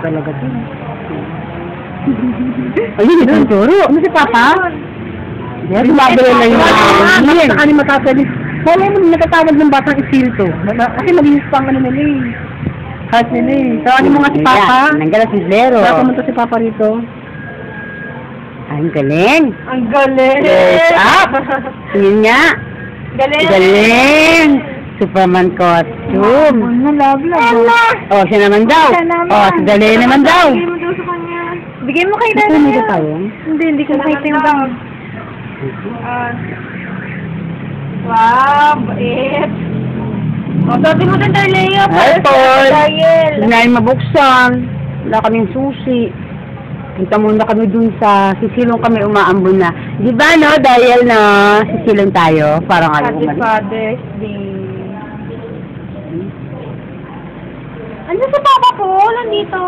Talaga to. Ayun, ito ang turo. Ano si Papa? Yes, mabili lang yung mga sa kanil matasalis. Wala mo, natatawag ng batang isil to. Kasi malinis pa ang ano nila eh. Heart nila eh. Tawagin mo nga si Papa. Nanggala si Zero. Kaya pumunta si Papa rito. Ang galing. Ang galing! Yes, up. Yun nga. Galing! Galing. Superman costume. Ano, love. Oh, siya naman daw. Siya naman. Oh, si Galing naman daw. Bigay mo daw sa kanya. Bigay mo kay Ito Dana nito yan. tayo. Hindi ko makita yung bang. Wow, bait. O, sabi mo din tayo, Leo. Hi, Paul. Dahil. Hindi na yung mabuksan. Wala kaming susi. Punta muna kami dun sa sisilong kami umaambon na. Di ba, no? Dahil na sisilong tayo. Parang ayaw Happy umalis. Father's Day. Ano sa papa ko? Nandito?